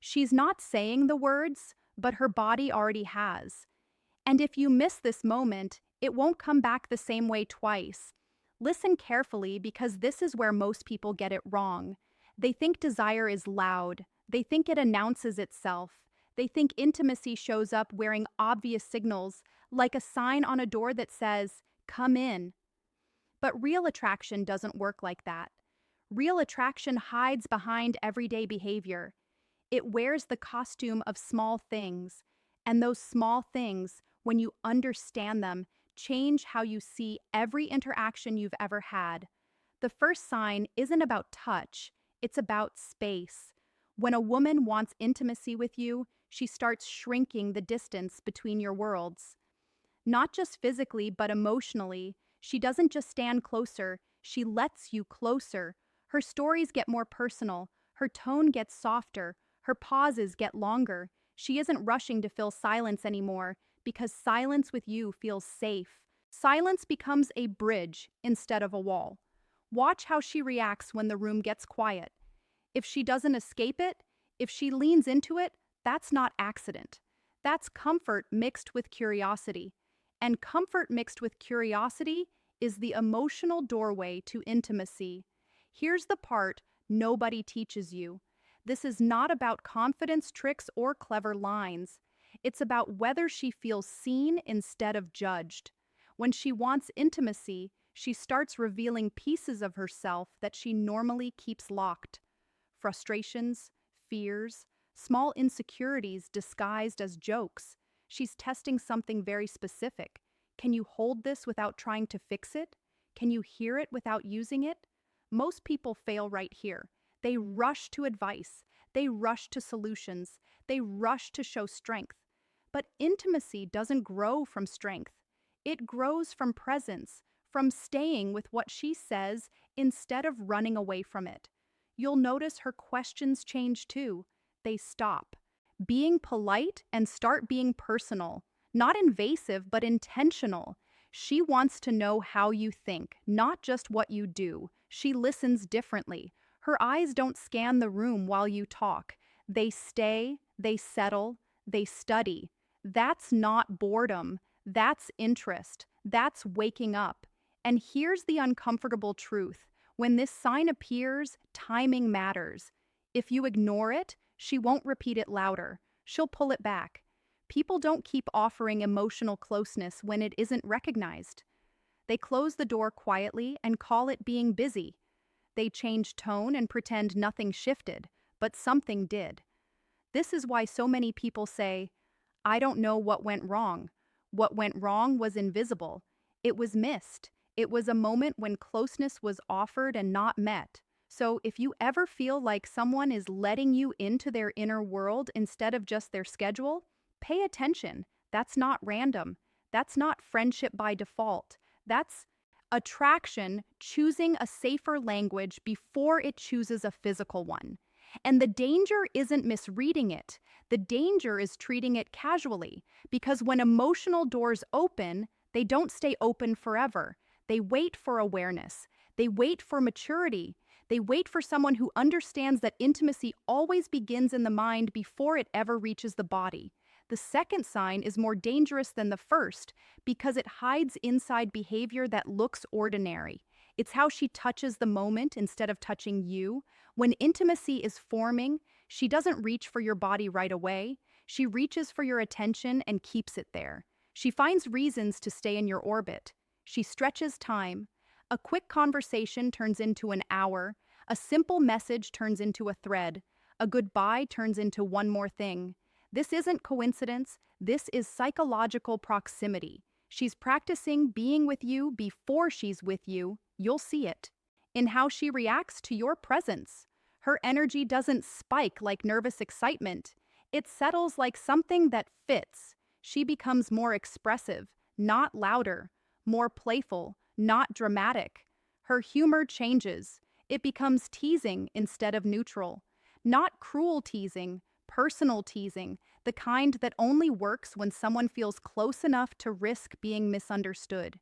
She's not saying the words, but her body already has. And if you miss this moment, it won't come back the same way twice. Listen carefully because this is where most people get it wrong. They think desire is loud. They think it announces itself. They think intimacy shows up wearing obvious signals, like a sign on a door that says, "Come in." But real attraction doesn't work like that. Real attraction hides behind everyday behavior. It wears the costume of small things, and those small things, when you understand them, change how you see every interaction you've ever had. The first sign isn't about touch, it's about space. When a woman wants intimacy with you, she starts shrinking the distance between your worlds. Not just physically, but emotionally. She doesn't just stand closer, she lets you closer. Her stories get more personal, her tone gets softer, her pauses get longer. She isn't rushing to fill silence anymore because silence with you feels safe. Silence becomes a bridge instead of a wall. Watch how she reacts when the room gets quiet. If she doesn't escape it, if she leans into it, that's not accident. That's comfort mixed with curiosity. And comfort mixed with curiosity is the emotional doorway to intimacy. Here's the part nobody teaches you. This is not about confidence tricks or clever lines. It's about whether she feels seen instead of judged. When she wants intimacy, she starts revealing pieces of herself that she normally keeps locked. Frustrations, fears, small insecurities disguised as jokes. She's testing something very specific. Can you hold this without trying to fix it? Can you hear it without using it? Most people fail right here. They rush to advice. They rush to solutions. They rush to show strength. But intimacy doesn't grow from strength. It grows from presence, from staying with what she says instead of running away from it. You'll notice her questions change too. They stop being polite and start being personal. Not invasive, but intentional. She wants to know how you think, not just what you do. She listens differently. Her eyes don't scan the room while you talk. They stay, they settle, they study. That's not boredom. That's interest. That's waking up. And here's the uncomfortable truth. When this sign appears, timing matters. If you ignore it, she won't repeat it louder. She'll pull it back. People don't keep offering emotional closeness when it isn't recognized. They close the door quietly and call it being busy. They change tone and pretend nothing shifted, but something did. This is why so many people say, "I don't know what went wrong." What went wrong was invisible. It was missed. It was a moment when closeness was offered and not met. So if you ever feel like someone is letting you into their inner world instead of just their schedule, pay attention. That's not random. That's not friendship by default. That's attraction choosing a safer language before it chooses a physical one. And the danger isn't misreading it. The danger is treating it casually, because when emotional doors open, they don't stay open forever. They wait for awareness. They wait for maturity. They wait for someone who understands that intimacy always begins in the mind before it ever reaches the body. The second sign is more dangerous than the first because it hides inside behavior that looks ordinary. It's how she touches the moment instead of touching you. When intimacy is forming, she doesn't reach for your body right away. She reaches for your attention and keeps it there. She finds reasons to stay in your orbit. She stretches time. A quick conversation turns into an hour. A simple message turns into a thread. A goodbye turns into one more thing. This isn't coincidence. This is psychological proximity. She's practicing being with you before she's with you. You'll see it in how she reacts to your presence. Her energy doesn't spike like nervous excitement. It settles like something that fits. She becomes more expressive, not louder, more playful, not dramatic. Her humor changes. It becomes teasing instead of neutral. Not cruel teasing, personal teasing, the kind that only works when someone feels close enough to risk being misunderstood.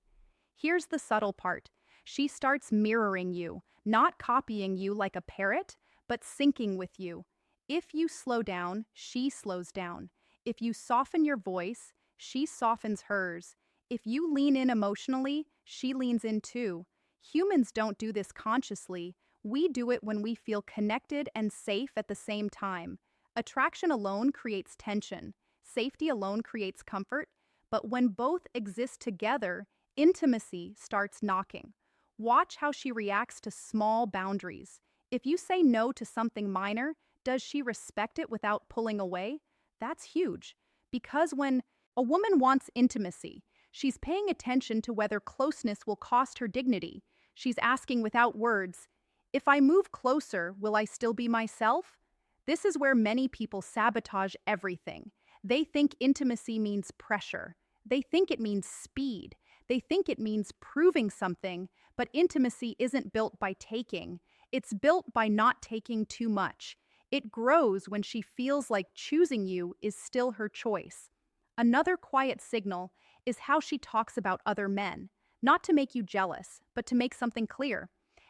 Here's the subtle part. She starts mirroring you, not copying you like a parrot, but syncing with you. If you slow down, she slows down. If you soften your voice, she softens hers. If you lean in emotionally, she leans in too. Humans don't do this consciously. We do it when we feel connected and safe at the same time. Attraction alone creates tension. Safety alone creates comfort. But when both exist together, intimacy starts knocking. Watch how she reacts to small boundaries. If you say no to something minor, does she respect it without pulling away? That's huge. Because when a woman wants intimacy, she's paying attention to whether closeness will cost her dignity. She's asking without words, if I move closer, will I still be myself? This is where many people sabotage everything. They think intimacy means pressure. They think it means speed. They think it means proving something, but intimacy isn't built by taking. It's built by not taking too much. It grows when she feels like choosing you is still her choice. Another quiet signal is how she talks about other men, not to make you jealous, but to make something clear.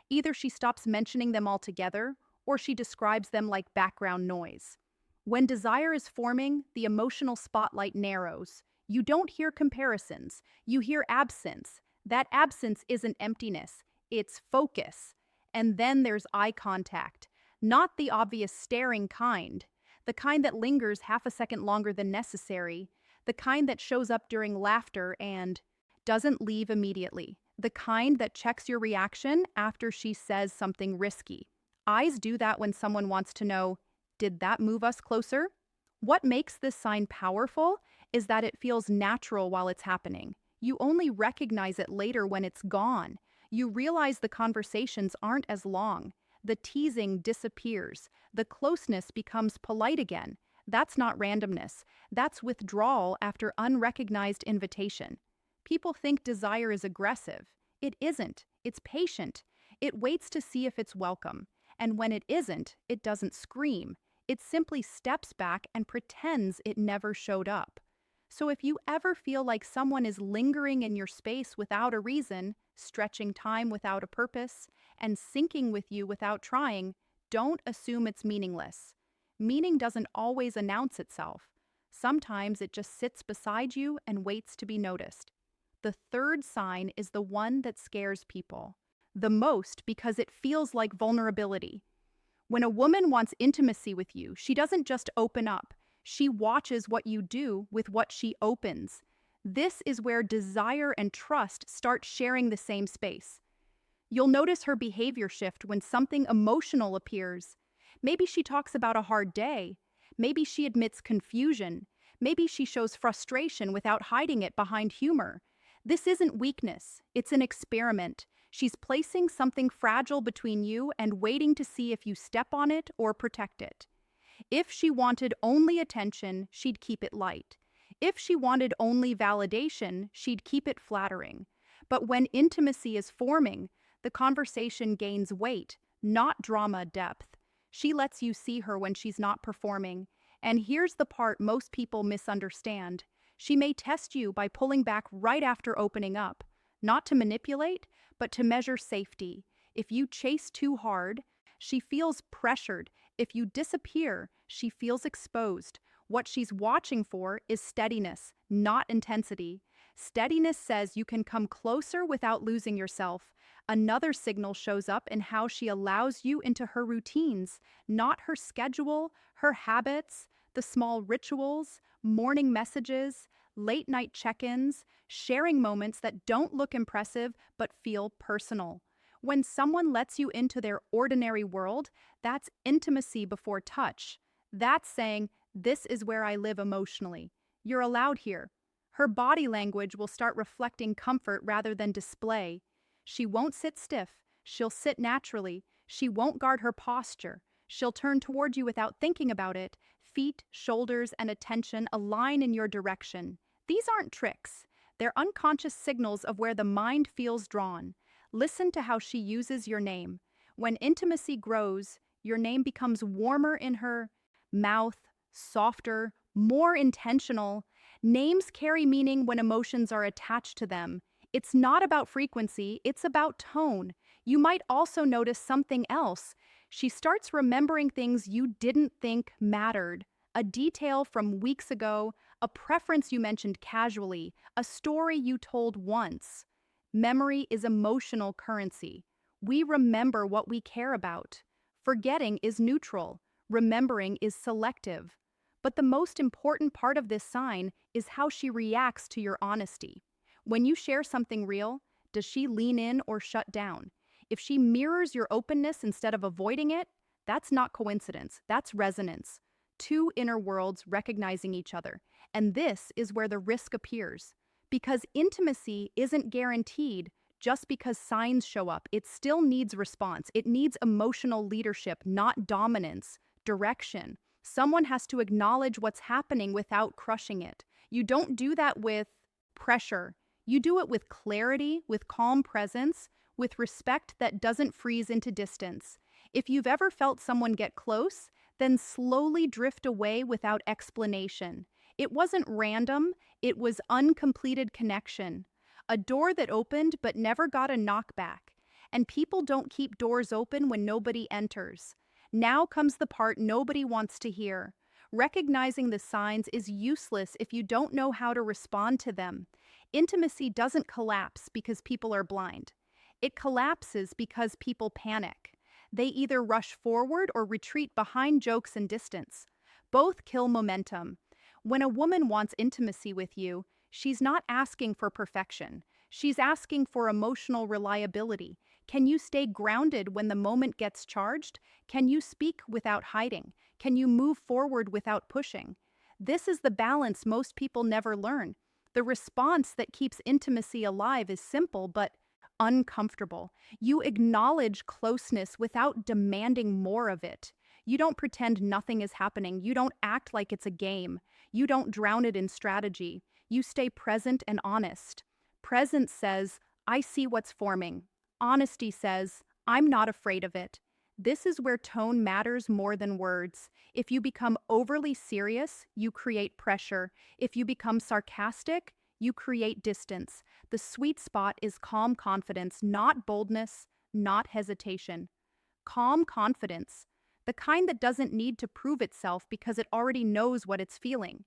Either she stops mentioning them altogether, or she describes them like background noise. When desire is forming, the emotional spotlight narrows. You don't hear comparisons, you hear absence. That absence isn't emptiness, it's focus. And then there's eye contact, not the obvious staring kind, the kind that lingers half a second longer than necessary, the kind that shows up during laughter and doesn't leave immediately, the kind that checks your reaction after she says something risky. Eyes do that when someone wants to know, did that move us closer? What makes this sign powerful is that it feels natural while it's happening. You only recognize it later when it's gone. You realize the conversations aren't as long. The teasing disappears. The closeness becomes polite again. That's not randomness. That's withdrawal after unrecognized invitation. People think desire is aggressive. It isn't. It's patient. It waits to see if it's welcome. And when it isn't, it doesn't scream. It simply steps back and pretends it never showed up. So if you ever feel like someone is lingering in your space without a reason, stretching time without a purpose, and syncing with you without trying, don't assume it's meaningless. Meaning doesn't always announce itself. Sometimes it just sits beside you and waits to be noticed. The third sign is the one that scares people the most because it feels like vulnerability. When a woman wants intimacy with you, she doesn't just open up. She watches what you do with what she opens. This is where desire and trust start sharing the same space. You'll notice her behavior shift when something emotional appears. Maybe she talks about a hard day. Maybe she admits confusion. Maybe she shows frustration without hiding it behind humor. This isn't weakness, it's an experiment. She's placing something fragile between you and waiting to see if you step on it or protect it. If she wanted only attention, she'd keep it light. If she wanted only validation, she'd keep it flattering. But when intimacy is forming, the conversation gains weight, not drama depth. She lets you see her when she's not performing. And here's the part most people misunderstand. She may test you by pulling back right after opening up, not to manipulate, but to measure safety. If you chase too hard, she feels pressured. If you disappear, she feels exposed. What she's watching for is steadiness, not intensity. Steadiness says you can come closer without losing yourself. Another signal shows up in how she allows you into her routines, not her schedule, her habits, the small rituals, morning messages, late-night check-ins, sharing moments that don't look impressive but feel personal. When someone lets you into their ordinary world, that's intimacy before touch. That's saying, this is where I live emotionally. You're allowed here. Her body language will start reflecting comfort rather than display. She won't sit stiff. She'll sit naturally. She won't guard her posture. She'll turn toward you without thinking about it. Feet, shoulders, and attention align in your direction. These aren't tricks. They're unconscious signals of where the mind feels drawn. Listen to how she uses your name. When intimacy grows, your name becomes warmer in her mouth, softer, more intentional. Names carry meaning when emotions are attached to them. It's not about frequency, it's about tone. You might also notice something else. She starts remembering things you didn't think mattered. A detail from weeks ago, a preference you mentioned casually, a story you told once. Memory is emotional currency. We remember what we care about. Forgetting is neutral. Remembering is selective. But the most important part of this sign is how she reacts to your honesty. When you share something real, does she lean in or shut down? If she mirrors your openness instead of avoiding it, that's not coincidence, that's resonance. Two inner worlds recognizing each other. And this is where the risk appears. Because intimacy isn't guaranteed just because signs show up. It still needs response. It needs emotional leadership, not dominance, direction. Someone has to acknowledge what's happening without crushing it. You don't do that with pressure. You do it with clarity, with calm presence, with respect that doesn't freeze into distance. If you've ever felt someone get close, then slowly drift away without explanation. It wasn't random, it was uncompleted connection. A door that opened but never got a knockback. And people don't keep doors open when nobody enters. Now comes the part nobody wants to hear. Recognizing the signs is useless if you don't know how to respond to them. Intimacy doesn't collapse because people are blind. It collapses because people panic. They either rush forward or retreat behind jokes and distance. Both kill momentum. When a woman wants intimacy with you, she's not asking for perfection. She's asking for emotional reliability. Can you stay grounded when the moment gets charged? Can you speak without hiding? Can you move forward without pushing? This is the balance most people never learn. The response that keeps intimacy alive is simple but uncomfortable. You acknowledge closeness without demanding more of it. You don't pretend nothing is happening. You don't act like it's a game. You don't drown it in strategy. You stay present and honest. Presence says, I see what's forming. Honesty says, I'm not afraid of it. This is where tone matters more than words. If you become overly serious, you create pressure. If you become sarcastic, you create distance. The sweet spot is calm confidence, not boldness, not hesitation. Calm confidence, the kind that doesn't need to prove itself because it already knows what it's feeling.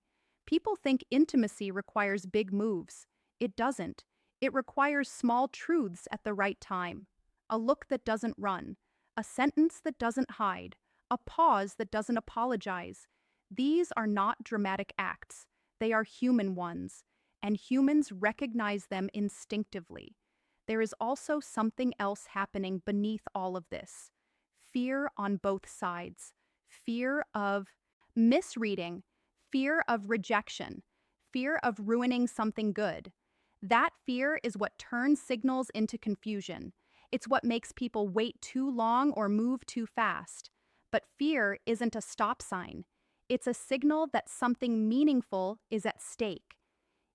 People think intimacy requires big moves. It doesn't. It requires small truths at the right time. A look that doesn't run. A sentence that doesn't hide. A pause that doesn't apologize. These are not dramatic acts. They are human ones. And humans recognize them instinctively. There is also something else happening beneath all of this. Fear on both sides. Fear of misreading. Fear of rejection. Fear of ruining something good. That fear is what turns signals into confusion. It's what makes people wait too long or move too fast. But fear isn't a stop sign. It's a signal that something meaningful is at stake.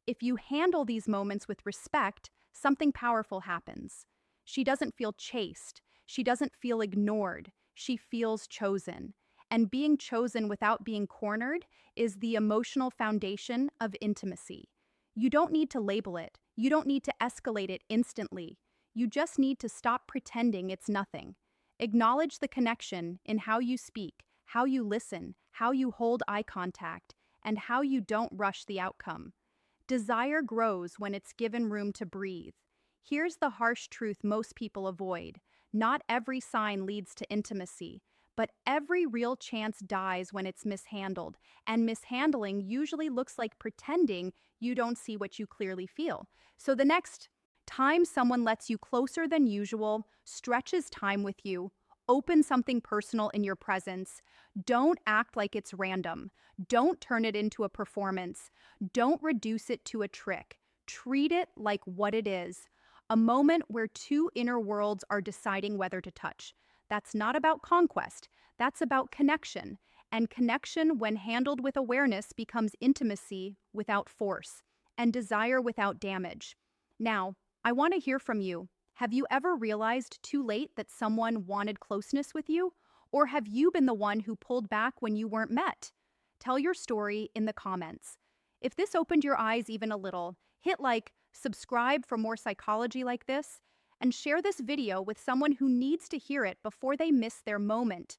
If you handle these moments with respect, something powerful happens. She doesn't feel chased. She doesn't feel ignored. She feels chosen. And being chosen without being cornered is the emotional foundation of intimacy. You don't need to label it. You don't need to escalate it instantly. You just need to stop pretending it's nothing. Acknowledge the connection in how you speak, how you listen, how you hold eye contact, and how you don't rush the outcome. Desire grows when it's given room to breathe. Here's the harsh truth most people avoid. Not every sign leads to intimacy, but every real chance dies when it's mishandled, and mishandling usually looks like pretending you don't see what you clearly feel. So the next time someone lets you closer than usual, stretches time with you, open something personal in your presence, don't act like it's random. Don't turn it into a performance. Don't reduce it to a trick. Treat it like what it is, a moment where two inner worlds are deciding whether to touch. That's not about conquest. That's about connection. And connection, when handled with awareness, becomes intimacy without force and desire without damage. Now, I want to hear from you. Have you ever realized too late that someone wanted closeness with you? Or have you been the one who pulled back when you weren't met? Tell your story in the comments. If this opened your eyes even a little, hit like, subscribe for more psychology like this, and share this video with someone who needs to hear it before they miss their moment.